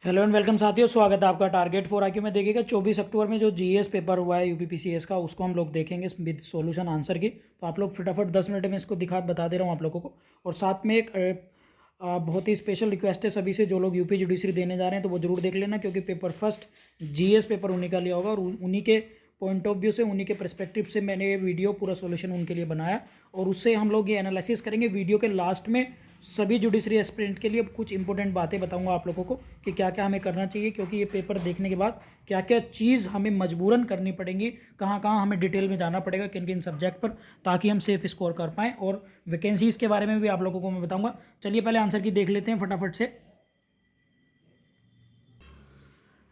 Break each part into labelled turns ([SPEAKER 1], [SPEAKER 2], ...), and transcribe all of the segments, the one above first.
[SPEAKER 1] Hello and welcome साथियों, स्वागत है आपका टारगेट फॉर आईक्यू में। देखिएगा 24 अक्टूबर में जो जीएस पेपर हुआ है यूपीपीसीएस का, उसको हम लोग देखेंगे विद सॉल्यूशन आंसर की। तो आप लोग फटाफट 10 मिनट में इसको बता दे रहा हूँ आप लोगों को। और साथ में एक बहुत ही स्पेशल रिक्वेस्ट है सभी से, जो लोग यूपी जुडिशरी देने जा रहे हैं तो वो जरूर देख लेना, क्योंकि पेपर फर्स्ट जीएस पेपर उन्हीं का लिया होगा और उन्हीं के पॉइंट ऑफ व्यू से, उन्हीं के पर्सपेक्टिव से मैंने ये वीडियो पूरा सॉल्यूशन उनके लिए बनाया। और उससे हम लोग ये एनालिसिस करेंगे। वीडियो के लास्ट में सभी जुडिशरी एस्पिरेंट के लिए कुछ इंपॉर्टेंट बातें बताऊंगा आप लोगों को कि क्या क्या हमें करना चाहिए, क्योंकि ये पेपर देखने के बाद क्या क्या चीज़ हमें मजबूरन करनी पड़ेंगी, कहाँ कहाँ हमें डिटेल में जाना पड़ेगा, किन किन सब्जेक्ट पर, ताकि हम सेफ स्कोर कर पाएँ। और वैकेंसीज़ के बारे में भी आप लोगों को मैं बताऊँगा। चलिए पहले आंसर की देख लेते हैं फटाफट से।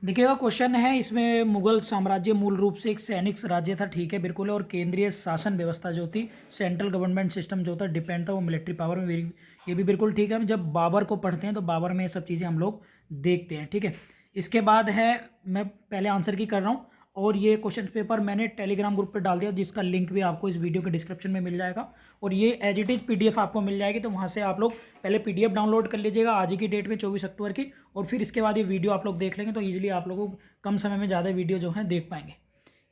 [SPEAKER 1] देखिएगा क्वेश्चन है इसमें, मुगल साम्राज्य मूल रूप से एक सैनिक राज्य था, ठीक है बिल्कुल। और केंद्रीय शासन व्यवस्था जो थी, सेंट्रल गवर्नमेंट सिस्टम जो था, डिपेंड था वो मिलिट्री पावर में। ये भी बिल्कुल ठीक है। हम जब बाबर को पढ़ते हैं तो बाबर में ये सब चीज़ें हम लोग देखते हैं, ठीक है। इसके बाद है, मैं पहले आंसर की कर रहा हूँ और ये क्वेश्चन पेपर मैंने टेलीग्राम ग्रुप पे डाल दिया, जिसका लिंक भी आपको इस वीडियो के डिस्क्रिप्शन में मिल जाएगा। और ये एज इट इज़ पीडीएफ आपको मिल जाएगी, तो वहाँ से आप लोग पहले पीडीएफ डाउनलोड कर लीजिएगा आज ही की डेट में 24 अक्टूबर की, और फिर इसके बाद ये वीडियो आप लोग देख लेंगे तो ईजिली आप लोगों को कम समय में ज़्यादा वीडियो जो है देख पाएंगे।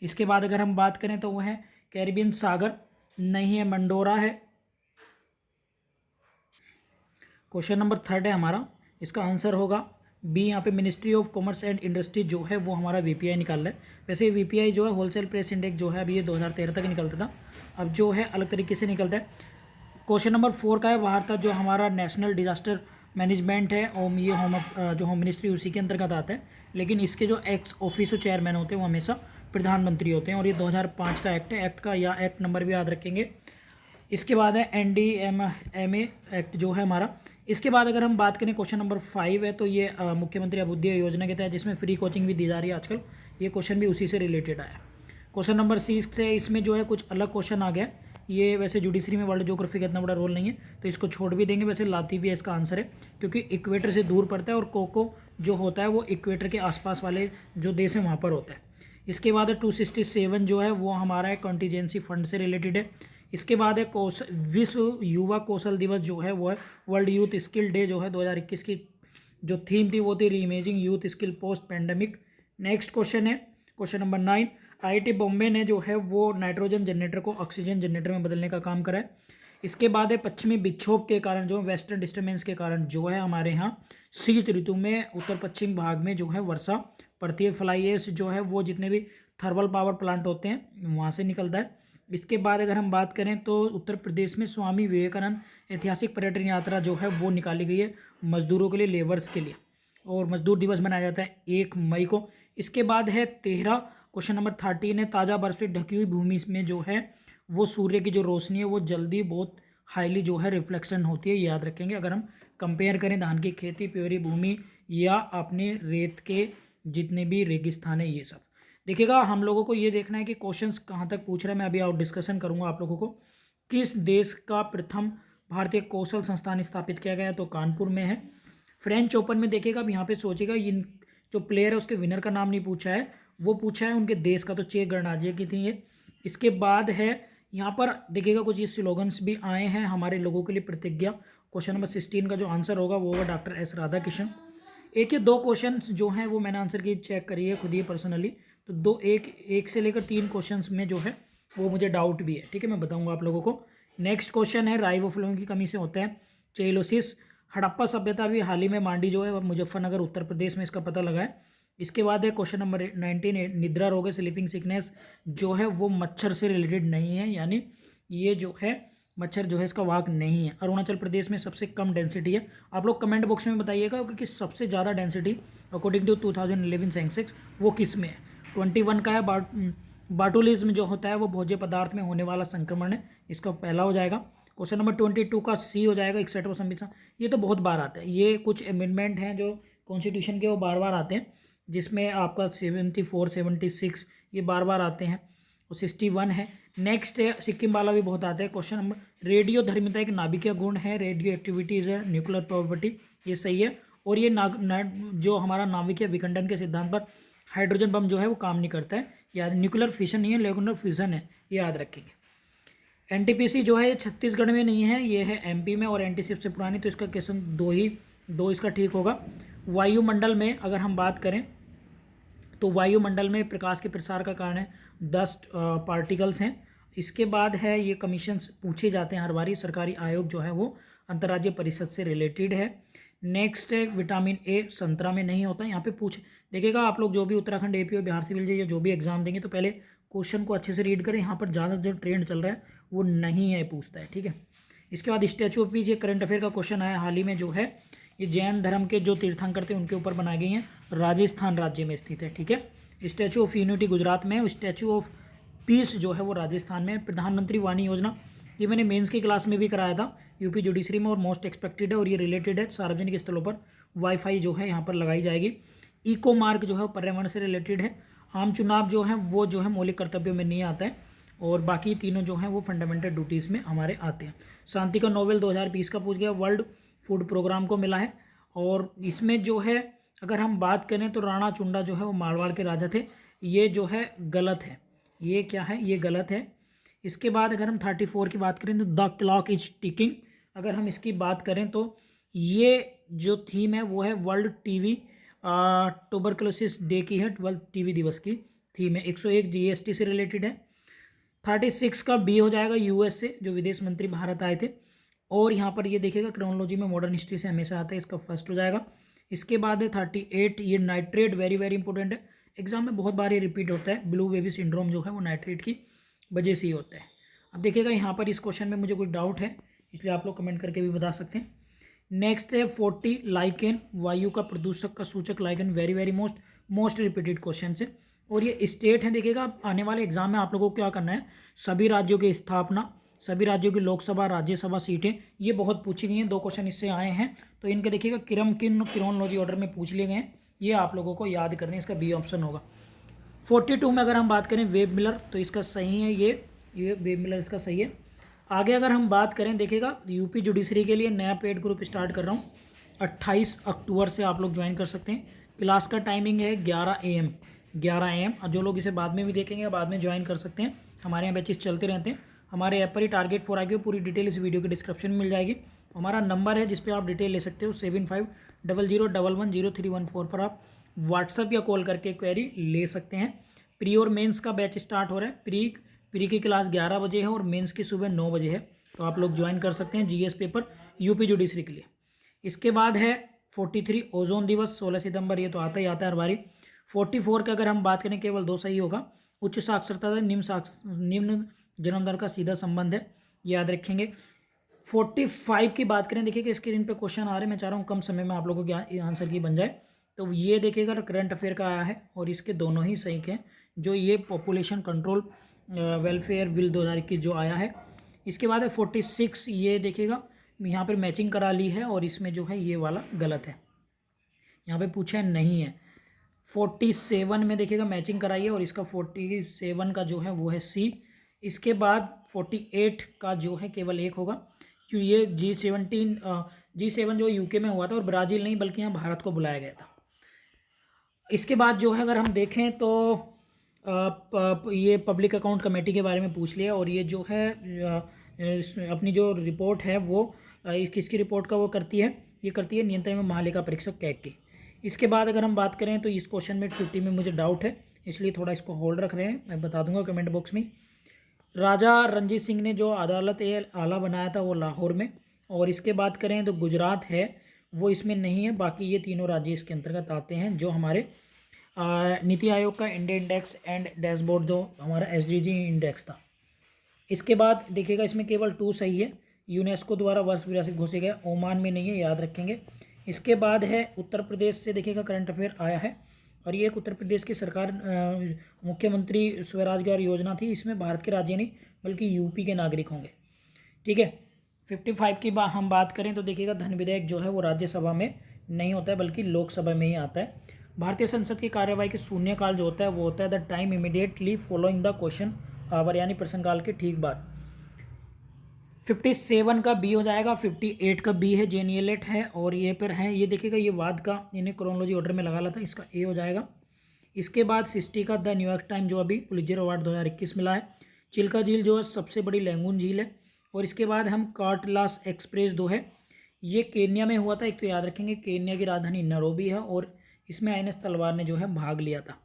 [SPEAKER 1] इसके बाद अगर हम बात करें तो वो है कैरिबियन सागर, नहीं है, मंडोरा है। क्वेश्चन नंबर थर्ड है हमारा, इसका आंसर होगा बी। यहाँ पे ministry of commerce and industry जो है वो हमारा वीपीआई निकाल रहा है। वैसे वीपीआई जो है होलसेल प्राइस इंडेक्स जो है अभी ये 2013 तक निकलता था, अब जो है अलग तरीके से निकलता है। क्वेश्चन नंबर 4 का है भारत जो हमारा नेशनल डिजास्टर मैनेजमेंट है, और ये जो होम मिनिस्ट्री उसी के अंतर्गत आता है, लेकिन इसके जो एक्स ऑफिसो चेयरमैन होते हैं वो हमेशा प्रधानमंत्री होते हैं। और ये 2005 का एक्ट है, एक्ट का या एक्ट नंबर भी याद रखेंगे। इसके बाद है NDMA एक्ट जो है हमारा। इसके बाद अगर हम बात करें क्वेश्चन नंबर 5 है, तो ये मुख्यमंत्री अभ्युदय योजना के तहत, जिसमें फ्री कोचिंग भी दी जा रही है आजकल, ये क्वेश्चन भी उसी से रिलेटेड आया। क्वेश्चन नंबर 6 है, इसमें जो है कुछ अलग क्वेश्चन आ गया। ये वैसे जुडिशरी में वर्ल्ड ज्योग्राफी का इतना बड़ा रोल नहीं है, तो इसको छोड़ भी देंगे। वैसे लातीविया इसका आंसर है, क्योंकि इक्वेटर से दूर पड़ता है और कोको जो होता है वो इक्वेटर के आसपास वाले जो देश हैं वहाँ पर होता है। इसके बाद 267 जो है वो हमारा कंटीजेंसी फंड से रिलेटेड है। इसके बाद है विश्व युवा कौशल दिवस जो है वो है वर्ल्ड यूथ स्किल डे जो है 2021 की जो थीम थी वो थी reimagining youth skill post pandemic. Next question है क्वेश्चन नंबर 9। आईआईटी बॉम्बे ने जो है वो नाइट्रोजन जनरेटर को ऑक्सीजन जनरेटर में बदलने का काम करा है। इसके बाद है पश्चिमी विक्षोभ के कारण, जो वेस्टर्न डिस्टर्बेंस के कारण जो है हमारे यहाँ शीत ऋतु में उत्तर पश्चिम भाग में जो है वर्षा पड़ती है। फ्लाई ऐश जो है वो जितने भी थर्मल पावर प्लांट होते हैं वहाँ से निकलता है। इसके बाद अगर हम बात करें तो उत्तर प्रदेश में स्वामी विवेकानंद ऐतिहासिक पर्यटन यात्रा जो है वो निकाली गई है मजदूरों के लिए, लेबर्स के लिए, और मजदूर दिवस मनाया जाता है 1 मई को। इसके बाद है 13, क्वेश्चन नंबर 13 है, ताज़ा बर्फ से ढकी हुई भूमि में जो है वो सूर्य की जो रोशनी है वो जल्दी बहुत हाईली जो है रिफ्लेक्शन होती है, याद रखेंगे। अगर हम कंपेयर करें धान की खेती, प्योरी भूमि या अपने रेत के जितने भी रेगिस्तान है, ये सब देखिएगा। हम लोगों को ये देखना है कि क्वेश्चंस कहाँ तक पूछ रहे हैं। मैं अभी और डिस्कशन करूँगा आप लोगों को। किस देश का प्रथम भारतीय कौशल संस्थान स्थापित किया गया, तो कानपुर में है। फ्रेंच ओपन में देखिएगा, अब यहाँ पे सोचिएगा, इन जो प्लेयर है उसके विनर का नाम नहीं पूछा है, वो पूछा है उनके देश का, तो चेक गणराज्य की थी ये। इसके बाद है यहाँ पर देखिएगा कुछ ये स्लोगन्स भी आए हैं हमारे लोगों के लिए, प्रतिज्ञा। क्वेश्चन नंबर 16 का जो आंसर होगा वो होगा डॉक्टर S राधाकृष्णन। एक या दो क्वेश्चन जो हैं वो मैंने आंसर की चेक करी है खुद ही पर्सनली, तो एक से लेकर 3 क्वेश्चंस में जो है वो मुझे डाउट भी है, ठीक है, मैं बताऊंगा आप लोगों को। नेक्स्ट क्वेश्चन है, राइबोफ्लाविन की कमी से होता है चेलोसिस। हड़प्पा सभ्यता भी हाल ही में मांडी जो है मुजफ्फरनगर उत्तर प्रदेश में, इसका पता लगा है। इसके बाद है क्वेश्चन नंबर 19, निद्रा रोग है, स्लीपिंग सिकनेस जो है वो मच्छर से रिलेटेड नहीं है, यानी ये जो है मच्छर जो है इसका वाहक नहीं है। अरुणाचल प्रदेश में सबसे कम डेंसिटी है। आप लोग कमेंट बॉक्स में बताइएगा कि सबसे ज़्यादा डेंसिटी अकॉर्डिंग टू 2011 सेंसेक्स वो किस में है। 21 का है बाटुलिज्म जो होता है वो भोज्य पदार्थ में होने वाला संक्रमण है, इसका पहला हो जाएगा। क्वेश्चन नंबर 22 का सी हो जाएगा, 61वां संविधान। ये तो बहुत बार आता है, ये कुछ अमेंडमेंट हैं जो कॉन्स्टिट्यूशन के वो बार बार आते हैं, जिसमें आपका 74, 76 ये बार बार आते हैं, और 61 है। नेक्स्ट है सिक्किम वाला भी बहुत आता है। क्वेश्चन नंबर, रेडियो धर्मिता एक नाभिकीय गुण है, रेडियो एक्टिविटी इज है न्यूक्लियर प्रॉपर्टी, ये सही है। और ये जो हमारा नाभिकीय विखंडन के सिद्धांत पर हाइड्रोजन बम जो है वो काम नहीं करता है, याद, न्यूक्लियर फिशन नहीं है, न्यूक्लियर फिजन है, ये याद रखेंगे। एनटीपीसी जो है ये छत्तीसगढ़ में नहीं है, ये है MP में, और NTC सबसे पुरानी, तो इसका क्वेश्चन दो इसका ठीक होगा। वायुमंडल में अगर हम बात करें तो वायुमंडल में प्रकाश के प्रसार का कारण है डस्ट पार्टिकल्स हैं। इसके बाद है ये कमीशंस पूछे जाते हैं हर बारी, सरकारी आयोग जो है वो अंतर्राज्यीय परिषद से रिलेटेड है। नेक्स्ट है विटामिन ए संतरा में नहीं होता। यहाँ पे पूछ देखिएगा आप लोग जो भी उत्तराखंड एपी और बिहार सिविल या जो भी एग्जाम देंगे तो पहले क्वेश्चन को अच्छे से रीड करें। यहाँ पर ज़्यादा जो ट्रेंड चल रहा है वो नहीं है पूछता है, ठीक है। इसके बाद स्टैचू ऑफ पीस, ये करंट अफेयर का क्वेश्चन आया हाल ही में, जो है ये जैन धर्म के जो तीर्थंकर थे उनके ऊपर बनाई गई हैं, राजस्थान राज्य में स्थित है, ठीक है। स्टैचू ऑफ यूनिटी गुजरात में है, स्टैचू ऑफ पीस जो है वो राजस्थान में। प्रधानमंत्री वाणी योजना, ये मैंने मेंस की क्लास में भी कराया था, यूपी जुडिशरी में, और मोस्ट एक्सपेक्टेड है और ये रिलेटेड है सार्वजनिक स्थलों पर वाईफाई जो है यहाँ पर लगाई जाएगी। इको मार्क जो है वो पर्यावरण से रिलेटेड है। आम चुनाव जो है वो जो है मौलिक कर्तव्यों में नहीं आता है, और बाकी तीनों जो हैं वो फंडामेंटल ड्यूटीज़ में हमारे आते हैं। शांति का नोबेल 2020 का पूछ गया, वर्ल्ड फूड प्रोग्राम को मिला है। और इसमें जो है अगर हम बात करें तो राणा चुंडा जो है वो मारवाड़ के राजा थे, ये जो है गलत है, ये क्या है, ये गलत है। इसके बाद अगर हम 34 की बात करें तो द क्लॉक इज टिकिंग, अगर हम इसकी बात करें तो ये जो थीम है वो है वर्ल्ड टीवी ट्यूबरकुलोसिस डे की है, वर्ल्ड टीवी दिवस की थीम है। 101 जीएसटी से रिलेटेड है। 36 का बी हो जाएगा यूएस से, जो विदेश मंत्री भारत आए थे। और यहाँ पर ये देखिएगा क्रोनोलॉजी में मॉडर्न हिस्ट्री से हमेशा आता है, इसका फर्स्ट हो जाएगा। इसके बाद है 38, ये नाइट्रेट, वेरी वेरी इंपॉर्टेंट है, एग्जाम में बहुत बार ये रिपीट होता है। ब्लू बेबी सिंड्रोम जो है वो नाइट्रेट की वजह से ही होता है। अब देखिएगा यहाँ पर इस क्वेश्चन में मुझे कुछ डाउट है, इसलिए आप लोग कमेंट करके भी बता सकते हैं। नेक्स्ट है 40, लाइकेन, वायु का प्रदूषक का सूचक lichen, very very most repeated question है। और ये स्टेट है, देखिएगा आने वाले एग्जाम में आप लोगों को क्या करना है, सभी राज्यों की स्थापना, सभी राज्यों की लोकसभा राज्यसभा सीटें, ये बहुत पूछी गई हैं, 2 क्वेश्चन इससे आए हैं। तो इनके देखिएगा क्रोनोलॉजी ऑर्डर में पूछ लिए गए हैं, ये आप लोगों को याद करने, इसका बी ऑप्शन होगा। 42 में अगर हम बात करें वेब मिलर, तो इसका सही है ये वेब मिलर इसका सही है। आगे अगर हम बात करें, देखिएगा यूपी जुडिशरी के लिए नया पेड ग्रुप स्टार्ट कर रहा हूँ, 28 अक्टूबर से आप लोग ज्वाइन कर सकते हैं। क्लास का टाइमिंग है 11 AM, और जो लोग इसे बाद में भी देखेंगे बाद में ज्वाइन कर सकते हैं, हमारे यहाँ बैचेस चलते रहते हैं। हमारे ऐप पर ही टारगेट फॉर आगे पूरी डिटेल इस वीडियो के डिस्क्रिप्शन में मिल जाएगी। हमारा नंबर है जिस पे आप डिटेल ले सकते हो, 7500110314 पर आप व्हाट्सअप या कॉल करके क्वेरी ले सकते हैं। प्री और मेंस का बैच स्टार्ट हो रहा है। प्री की क्लास 11 बजे है और मेंस की सुबह 9 बजे है, तो आप लोग ज्वाइन कर सकते हैं जीएस पेपर यूपी जुडिशरी के लिए। इसके बाद है 43 ओजोन दिवस, 16 सितंबर, ये तो आता ही आता है हर बारी। 44 का अगर हम बात करें केवल 2 सही होगा, उच्च साक्षरता से निम्न जन्म दर का सीधा संबंध है, याद रखेंगे। 45 की बात करें, देखिए कि स्क्रीन पे क्वेश्चन आ रहे हैं, मैं चाह रहा हूँ कम समय में आप लोगों के आंसर की बन जाए। तो ये देखिएगा करंट अफेयर का आया है और इसके दोनों ही सही हैं, जो ये पॉपुलेशन कंट्रोल वेलफेयर बिल 2021 जो आया है। इसके बाद है 46, ये देखिएगा यहाँ पर मैचिंग करा ली है और इसमें जो है ये वाला गलत है, यहाँ पे पूछा नहीं है। 47 में देखिएगा मैचिंग कराई है और इसका 47 का जो है वो है सी। इसके बाद 48 का जो है केवल एक होगा, क्यों ये G7 जो यूके में हुआ था और ब्राज़ील नहीं बल्कि यहाँ भारत को बुलाया गया था। इसके बाद जो है अगर हम देखें तो ये पब्लिक अकाउंट कमेटी के बारे में पूछ लिया, और ये जो है अपनी जो रिपोर्ट है वो किसकी रिपोर्ट का वो करती है, ये करती है नियंत्रण में महालेखा परीक्षक कैग की। इसके बाद अगर हम बात करें तो इस क्वेश्चन में 50 में मुझे डाउट है, इसलिए थोड़ा इसको होल्ड रख रहे हैं, मैं बता दूंगा कमेंट बॉक्स में। राजा रणजीत सिंह ने जो अदालत आला बनाया था वो लाहौर में। और इसके बात करें तो गुजरात है वो इसमें नहीं है, बाकी ये तीनों राज्य इसके अंतर्गत आते हैं। जो हमारे नीति आयोग का इंडिया इंडेक्स एंड डैशबोर्ड जो हमारा SDG इंडेक्स था। इसके बाद देखिएगा इसमें केवल 2 सही है, यूनेस्को द्वारा वर्ष विरासत घोषित गया, ओमान में नहीं है, याद रखेंगे। इसके बाद है उत्तर प्रदेश से देखिएगा करंट अफेयर आया है, और ये एक उत्तर प्रदेश की सरकार मुख्यमंत्री स्वरोजगार योजना थी, इसमें भारत के राज्य नहीं बल्कि यूपी के नागरिक होंगे, ठीक है। 55 की हम बात करें तो देखिएगा धन विधेयक जो है वो राज्यसभा में नहीं होता है बल्कि लोकसभा में ही आता है। भारतीय संसद की कार्यवाही के शून्यकाल जो होता है वो होता है the time immediately following the question hour, यानी प्रश्नकाल के ठीक बाद। 57 का बी हो जाएगा, 58 का बी है, जेनियलेट है, और ये पर है, ये देखिएगा ये वाद का इन्हें क्रोनोलॉजी ऑर्डर में लगा था, इसका ए हो जाएगा। इसके बाद 60 का द न्यूयॉर्क टाइम जो अभी पुलित्जर अवार्ड 2021 मिला है। चिल्का झील जो है सबसे बड़ी लैंगून झील है। और इसके बाद हम कार्टलास एक्सप्रेस 2 है, ये केन्या में हुआ था। एक तो याद रखेंगे केन्या की राजधानी नैरोबी है और इसमें INS तलवार ने जो है भाग लिया था।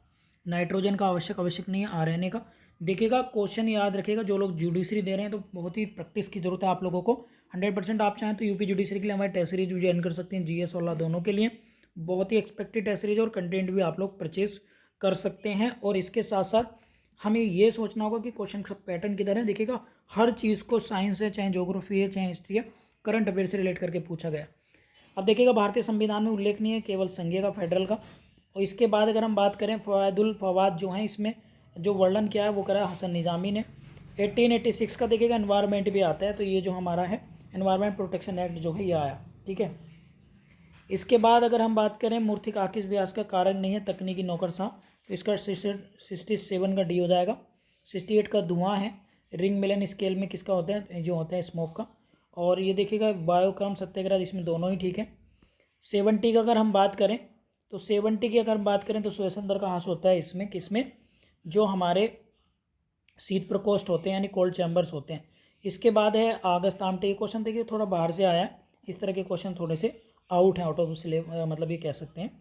[SPEAKER 1] नाइट्रोजन का आवश्यक नहीं है, RNA का। देखिएगा क्वेश्चन याद रखिएगा, जो लोग जुडिशरी दे रहे हैं तो बहुत ही प्रैक्टिस की जरूरत है आप लोगों को। 100% आप चाहें तो यूपी जुडिशरी के लिए हमारे टेस्ट सीरीज भी ज्वाइन कर सकते हैं, GS और लॉ दोनों के लिए। बहुत ही एक्सपेक्टेड टेस्ट सीरीज और कंटेंट भी आप लोग परचेज कर सकते हैं। और इसके साथ साथ हमें ये सोचना होगा कि क्वेश्चन का पैटर्न किधर है। देखिएगा हर चीज़ को साइंस है, चाहे ज्योग्राफी है, चाहे हिस्ट्री है, करंट अफेयर से रिलेट करके पूछा गया। अब देखिएगा भारतीय संविधान में उल्लेखनीय केवल संघीय का, फेडरल का। और इसके बाद अगर हम बात करें फवायदुल फवाद जो हैं, इसमें जो वर्णन किया है वो करा हसन निज़ामी ने। 1886 का देखिएगा एनवायरनमेंट भी आता है, तो ये जो हमारा है एनवायरनमेंट प्रोटेक्शन एक्ट जो है ये आया, ठीक है। इसके बाद अगर हम बात करें मूर्तिक आकिस व्यास का कारण नहीं है तकनीकी नौकरशाह, तो इसका 67 का डी हो जाएगा। 68 का धुआं है। रिंग मिलन स्केल में किसका होता है, जो होता है स्मोक का। और ये देखिएगा बायोक्रम सत्याग्रह, इसमें दोनों ही ठीक है। 70 का अगर हम बात करें तो 70 की अगर हम बात करें तो स्वयंसंदर का ह्रास होता है इसमें, किसमें, जो हमारे शीत प्रकोष्ठ होते हैं यानी कोल्ड चैम्बर्स होते हैं। इसके बाद है अगस्त आमटे। ये क्वेश्चन देखिए थोड़ा बाहर से आया है, इस तरह के क्वेश्चन थोड़े से आउट है, आउट ऑफ सिलेबस, मतलब ये कह सकते हैं।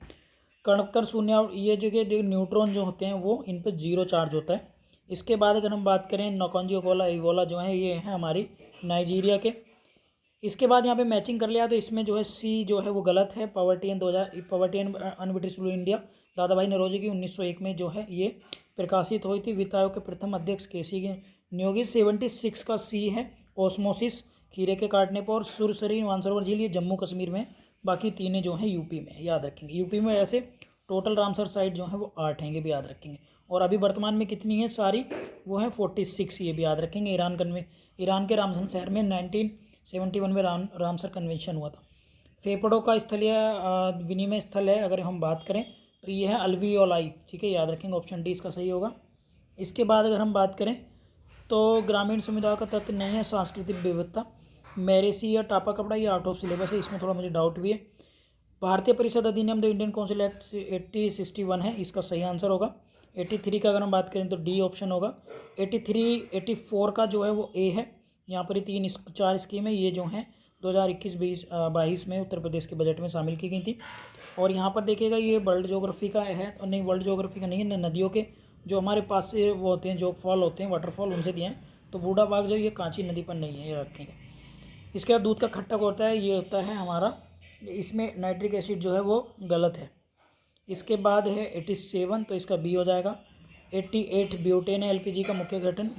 [SPEAKER 1] कणकर शून्य, ये जो न्यूट्रॉन जो होते हैं वो इन पर 0 चार्ज होता है। इसके बाद अगर हम बात करें नौकंजी ओकोला इवोला जो है ये है हमारी नाइजीरिया के। इसके बाद यहाँ पे मैचिंग कर लिया तो इसमें जो है सी जो है वो गलत है। Poverty and un-British rule India दादा भाई नौरोजी की 1901 में जो है ये प्रकाशित हुई थी। वित्त आयोग के प्रथम अध्यक्ष केसी के नियोगी। 76 का सी है ओस्मोसिस, खीरे के काटने पर। और सुरसरी मानसरोवर झील ये जम्मू कश्मीर में, बाकी तीनों जो हैं यूपी में, याद रखेंगे। यूपी में ऐसे टोटल रामसर साइट जो है वो 8 हैं, ये भी याद रखेंगे। और अभी वर्तमान में कितनी है सारी, वो है 46, ये भी याद रखेंगे। ईरान के रामसर शहर में 1971 में रामसर कन्वेंशन हुआ था। फेफड़ों का स्थलीय विनिमय स्थल है अगर हम बात करें तो ये है अल्वियोलाई, ठीक है, याद रखेंगे। ऑप्शन डी इसका सही होगा। इसके बाद अगर हम बात करें तो ग्रामीण समुदाय का तत्व नहीं है सांस्कृतिक विविधता। मेरेसी या टापा कपड़ा ये आउट ऑफ सिलेबस है, इसमें थोड़ा मुझे डाउट भी है। भारतीय परिषद अधिनियम द इंडियन काउंसिल एक्ट 8061 है, इसका सही आंसर होगा। 83 का अगर हम बात करें तो डी ऑप्शन होगा। 84 का जो है वो ए है। यहाँ पर ही 4 स्कीमें ये जो हैं 2021-22 में उत्तर प्रदेश के बजट में शामिल की गई थी। और यहाँ पर देखिएगा ये वर्ल्ड ज्योग्राफी का है, और नहीं वर्ल्ड ज्योग्राफी का नहीं है, नदियों के जो हमारे पास से वो होते हैं, जोग फॉल होते हैं, वाटरफॉल, उनसे दिए हैं। तो बूढ़ा बाग जो ये कांची नदी पर नहीं है, ये रखेंगे। इसके बाद दूध का खट्टा होता है, ये होता है हमारा, इसमें नाइट्रिक एसिड जो है वो गलत है। इसके बाद है 87, तो इसका बी हो जाएगा। 88 ब्यूटेन है LPG का मुख्य घटन,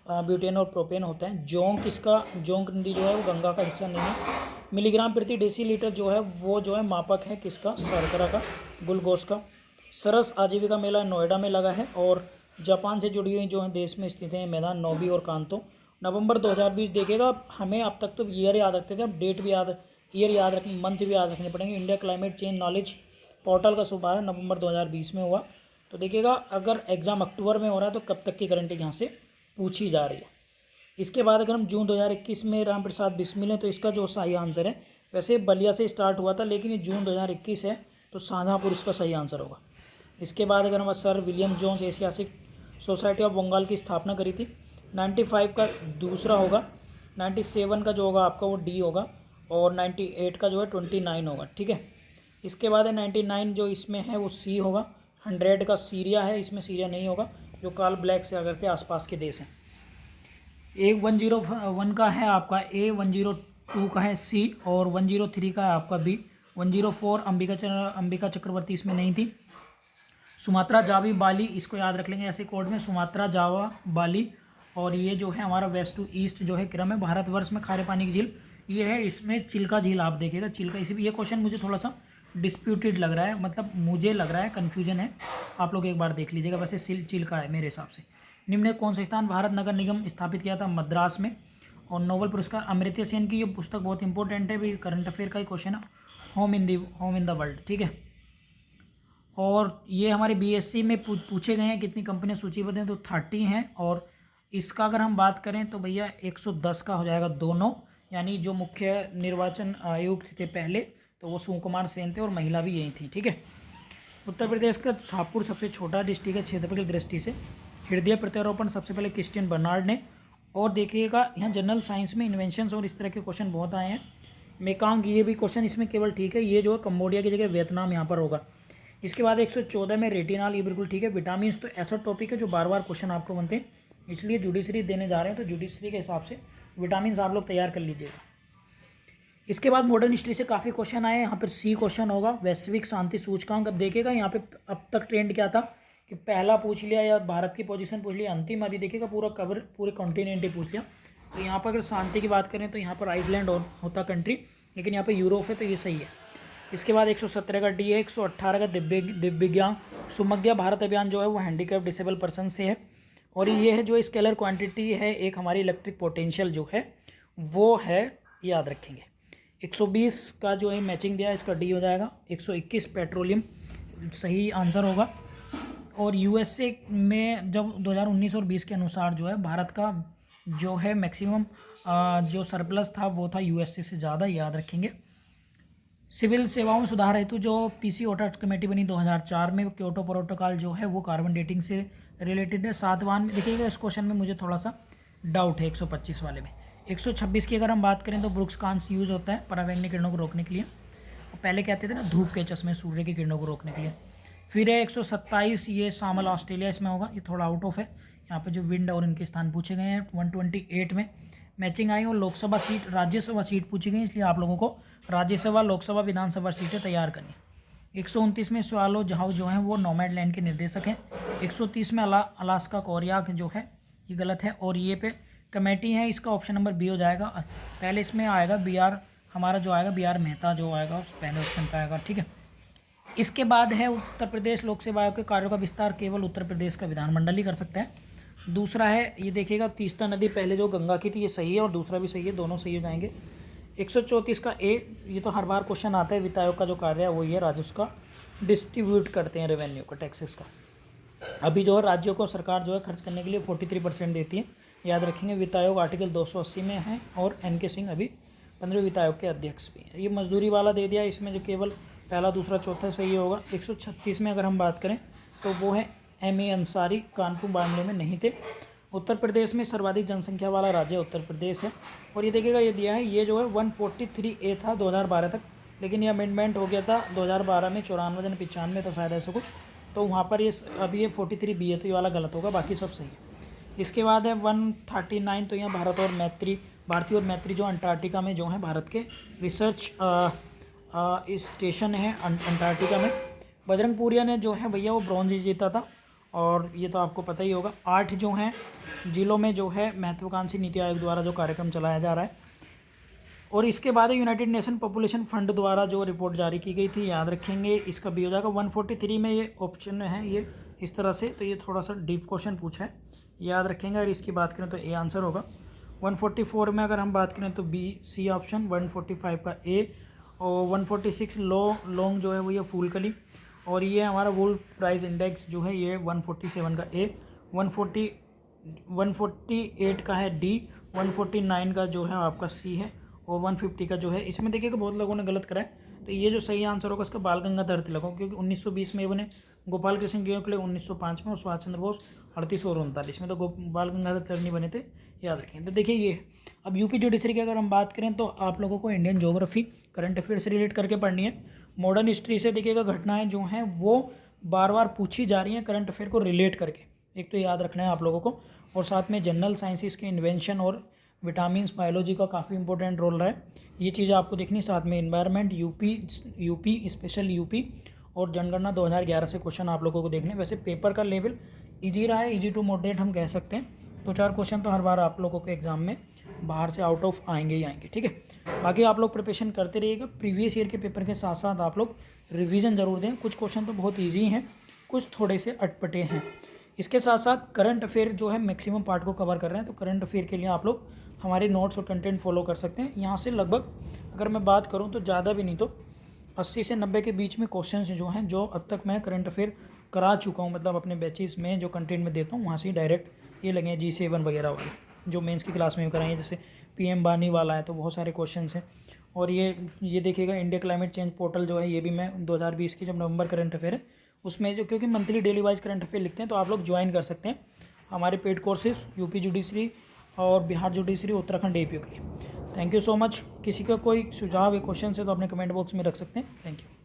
[SPEAKER 1] ब्यूटेन और प्रोपेन होता है। जोंक नदी जो है वो गंगा का हिस्सा नहीं है। मिलीग्राम प्रति डेसीलीटर जो है वो जो है मापक है किसका, शर्करा का, ग्लूकोज का। सरस आजीविका मेला नोएडा में लगा है। और जापान से जुड़ी हुई जो है देश में स्थित है मैदान नोबी और कांतो। नवंबर 2020 देखेगा, हमें अब तक तो ईयर याद रखते थे, अब डेट भी ईयर याद रखने, मंथ भी याद रखने पड़ेंगे। India climate change knowledge portal का शुभारंभ नवंबर 2020 में हुआ। तो देखिएगा अगर एग्जाम अक्टूबर में हो रहा है तो कब तक की करंट यहाँ से पूछी जा रही है। इसके बाद अगर हम जून 2021 में राम प्रसाद बिस्मिल है, तो इसका जो सही आंसर है, वैसे बलिया से स्टार्ट हुआ था लेकिन ये जून 2021 है, तो शाहजहाँपुर इसका सही आंसर होगा। इसके बाद अगर हम सर विलियम जोन्स ऐतिहासिक सोसाइटी ऑफ बंगाल की स्थापना करी थी। 95 का दूसरा होगा। 97 का जो होगा आपका वो डी होगा। और 98 का जो है 29 होगा, ठीक है। इसके बाद है 99 जो इसमें है वो सी होगा। 100 का सीरिया है, इसमें सीरिया नहीं होगा, जो काल ब्लैक से अगर के आसपास के देश हैं। 101 का है आपका ए, 102 का है सी, और 103 का है आपका बी। 104 अंबिका चक्रवर्ती इसमें नहीं थी। सुमात्रा जावी बाली, इसको याद रख लेंगे ऐसे कोड में, सुमात्रा जावा बाली। और ये जो है हमारा वेस्ट टू ईस्ट जो है क्रम है। भारतवर्ष में खारे पानी की झील ये है, इसमें चिल्का झील आप देखिएगा, चिल्का। इसी ये क्वेश्चन मुझे थोड़ा सा डिस्प्यूटेड लग रहा है, मतलब मुझे लग रहा है कन्फ्यूजन है, आप लोग एक बार देख लीजिएगा। वैसे चिल्का है मेरे हिसाब से। निम्न कौन सा स्थान भारत नगर निगम स्थापित किया था, मद्रास में। और नोबेल पुरस्कार अमर्त्य सेन की, ये पुस्तक बहुत इंपॉर्टेंट है भी, करंट अफेयर का ही क्वेश्चन है। होम इन द वर्ल्ड, ठीक है। और ये हमारे BSc में पूछे गए हैं, कितनी कंपनियां सूचीबद्ध हैं, तो 30 हैं। और इसका अगर हम बात करें तो भैया 110 का हो जाएगा दोनों, यानी जो मुख्य निर्वाचन आयुक्त थे पहले तो वो सुकुमार सेन थे और महिला भी यही थी, ठीक है। उत्तर प्रदेश का शाहपुर सबसे छोटा डिस्ट्रिक्ट है क्षेत्रफल की दृष्टि से। हृदय प्रत्यारोपण सबसे पहले क्रिस्टियन बर्नार्ड ने। और देखिएगा यहाँ जनरल साइंस में इन्वेंशंस और इस तरह के क्वेश्चन बहुत आए हैं। मेकांग, ये भी क्वेश्चन इसमें केवल ठीक है, ये जो है कम्बोडिया की जगह वियतनाम यहाँ पर होगा। इसके बाद 114 में रेटिनॉल, ये बिल्कुल ठीक है। विटामिन तो ऐसा टॉपिक है जो बार बार क्वेश्चन आपको बनते हैं, इसलिए जुडिशरी देने जा रहे हैं, तो जुडिशरी के हिसाब से विटामिन आप लोग तैयार कर लीजिएगा। इसके बाद मॉडर्न हिस्ट्री से काफ़ी क्वेश्चन आए, यहाँ पर सी क्वेश्चन होगा, वैश्विक शांति सूचकांक। अब देखिएगा यहाँ पे अब तक ट्रेंड क्या था कि पहला पूछ लिया या भारत की पोजीशन पूछ लिया, अंतिम अभी देखिएगा पूरा कवर पूरे कॉन्टिनेंट ही पूछ लिया। तो यहाँ पर अगर शांति की बात करें तो यहाँ पर आइसलैंड होता कंट्री, लेकिन यहाँ पर यूरोप है, तो ये सही है। इसके बाद 117 का डी है, 118 का दिव्यांग सुमग्या भारत अभियान जो है वो हैंडीकैप डिसेबल पर्सन से है। और ये है जो स्केलर क्वांटिटी है, एक हमारी इलेक्ट्रिक पोटेंशियल जो है वो है, याद रखेंगे। 120 का जो है मैचिंग दिया है, इसका डी हो जाएगा। 121 पेट्रोलियम सही आंसर होगा। और यूएसए में जब 2019 और 20 के अनुसार जो है भारत का जो है मैक्सिमम जो सरप्लस था वो था यूएसए से ज़्यादा, याद रखेंगे। सिविल सेवाओं में सुधार हेतु जो पीसी ओटा कमेटी बनी 2004 में, क्योटो प्रोटोकॉल जो है वो कार्बन डेटिंग से रिलेटेड है। सातवां में देखिएगा, इस क्वेश्चन में मुझे थोड़ा सा डाउट है 125 वाले में। 126 की अगर हम बात करें तो ब्रुक्स कांस यूज़ होता है पराबैंगनी किरणों को रोकने के लिए, पहले कहते थे ना धूप के चश्मे सूर्य की किरणों को रोकने के लिए। फिर है 127, ये शामल ऑस्ट्रेलिया इसमें होगा, ये थोड़ा आउट ऑफ है। यहाँ पे जो विंड और इनके स्थान पूछे गए हैं। 128 में मैचिंग आई और लोकसभा सीट राज्यसभा सीट पूछी गई, इसलिए आप लोगों को राज्यसभा लोकसभा विधानसभा सीटें तैयार करनी है। 129 में स्वालो झाओ जो हैं वो नोमैड लैंड के निर्देशक हैं। 130 में अलास्का कोरियाक जो है ये गलत है। और ये पे कमेटी है, इसका ऑप्शन नंबर बी हो जाएगा। पहले इसमें आएगा बी आर, हमारा जो आएगा बी आर मेहता जो आएगा उस पहले ऑप्शन पर आएगा, ठीक है। इसके बाद है उत्तर प्रदेश लोक सेवा आयोग के कार्यों का विस्तार केवल उत्तर प्रदेश का विधानमंडल ही कर सकता है। दूसरा है ये देखिएगा, तीस्ता नदी पहले जो गंगा की थी, ये सही है और दूसरा भी सही है, दोनों सही हो जाएंगे। 134 का ए, ये तो हर बार क्वेश्चन आता है, वित्त आयोग का जो कार्य है वही है राजस्व का डिस्ट्रीब्यूट करते हैं, रेवेन्यू का, टैक्सेस का। अभी जो है राज्यों को सरकार जो है खर्च करने के लिए 43% देती है, याद रखेंगे। वित्त आयोग आर्टिकल 280 में है और एन के सिंह अभी 15वें वित्त आयोग के अध्यक्ष भी हैं। ये मजदूरी वाला दे दिया, इसमें जो केवल पहला दूसरा चौथा सही होगा। 136 में अगर हम बात करें तो वो है एम.ए. अंसारी, कानपुर मामले में नहीं थे। उत्तर प्रदेश में सर्वाधिक जनसंख्या वाला राज्य उत्तर प्रदेश है। और ये देखिएगा ये दिया है, ये जो है 143A था 2012 तक, लेकिन ये अमेंडमेंट हो गया था 2012 में, 94 या 95 था शायद ऐसा कुछ, तो वहाँ पर ये अभी ये 43B है, तो ये वाला गलत होगा, बाकी सब सही है। इसके बाद है 139, तो यहाँ भारत और मैत्री, भारतीय और मैत्री जो अंटार्कटिका में जो है भारत के रिसर्च स्टेशन है अंटार्कटिका में। बजरंग पुनिया ने जो है भैया वो ब्रॉन्ज जीता था, और ये तो आपको पता ही होगा। 8 जो हैं जिलों में जो है महत्वाकांक्षी नीति आयोग द्वारा जो कार्यक्रम चलाया जा रहा है। और इसके बाद यूनाइटेड नेशन पॉपुलेशन फंड द्वारा जो रिपोर्ट जारी की गई थी, याद रखेंगे, इसका भी हो जाएगा। 143 में ये ऑप्शन है, ये इस तरह से, तो ये थोड़ा सा डीप क्वेश्चन पूछा है, याद रखेंगे। अगर इसकी बात करें तो ए आंसर होगा। 144 में अगर हम बात करें तो बी सी ऑप्शन, 145 का ए, और 146 लॉन्ग जो है वो ये फूलकली, और ये हमारा वुल्फ प्राइस इंडेक्स जो है ये 147 का ए, 148 का है डी, 149 का जो है आपका सी है, और 150 का जो है, इसमें देखिएगा बहुत लोगों ने गलत करा है, तो ये जो सही आंसर होगा इसका बाल गंगाधर तिलक होगा, क्योंकि 1920 में बने, गोपाल कृष्ण गोखले 1905 में, और सुभाष चंद्र बोस 38 और 39 में, तो बाल गंगाधर तिलक नहीं बने थे, याद रखें। तो देखिए ये अब यूपी जुडिशरी की अगर हम बात करें तो आप लोगों को इंडियन ज्योग्राफी करंट अफेयर से रिलेट करके पढ़नी है। मॉडर्न हिस्ट्री से देखिएगा घटनाएं जो हैं वो बार बार पूछी जा रही हैं करंट अफेयर को रिलेट करके, एक तो याद रखना है आप लोगों को। और साथ में जनरल साइंसेस के इन्वेंशन और विटामिन्स बायोलॉजी का काफ़ी इंपॉर्टेंट रोल रहा है, ये चीज़ आपको देखनी। साथ में इन्वायरमेंट, यूपी स्पेशल यूपी, और जनगणना 2011 से क्वेश्चन आप लोगों को देखने। वैसे पेपर का लेवल ईजी रहा है, ईजी टू मॉडरेट हम कह सकते हैं। 2-4 क्वेश्चन तो हर बार आप लोगों के एग्जाम में बाहर से आउट ऑफ आएंगे ही आएंगे, ठीक है। बाकी आप लोग प्रिपरेशन करते रहिएगा, प्रीवियस ईयर के पेपर के साथ साथ आप लोग रिवीजन ज़रूर दें। कुछ क्वेश्चन तो बहुत ईजी हैं, कुछ थोड़े से अटपटे हैं। इसके साथ साथ करंट अफेयर जो है मैक्सिमम पार्ट को कवर कर रहे हैं, तो करंट अफेयर के लिए आप लोग हमारे नोट्स और कंटेंट फॉलो कर सकते हैं। यहाँ से लगभग अगर मैं बात करूँ तो ज़्यादा भी नहीं तो 80 से 90 के बीच में क्वेश्चन जो हैं जो अब तक मैं करंट अफेयर करा चुका हूँ, मतलब अपने बैचेस में जो कंटेंट में देता हूँ वहाँ से ही डायरेक्ट ये लगे हैं G7 वगैरह वाले जो मेंस की क्लास में भी कराएंगे, जैसे PM बानी वाला है, तो बहुत सारे क्वेश्चन हैं। और ये देखिएगा इंडिया क्लाइमेट चेंज पोर्टल जो है, ये भी मैं 2020 की जब नवंबर करंट अफेयर है उसमें जो, क्योंकि monthly daily wise current affair लिखते हैं, तो आप लोग ज्वाइन कर सकते हैं हमारे पेड कोर्सेज यूपी जुडिशरी और बिहार जुडिशरी, उत्तराखंड APO के लिए। Thank you so much. किसी का कोई सुझाव या क्वेश्चन है तो अपने कमेंट बॉक्स में रख सकते हैं। Thank you.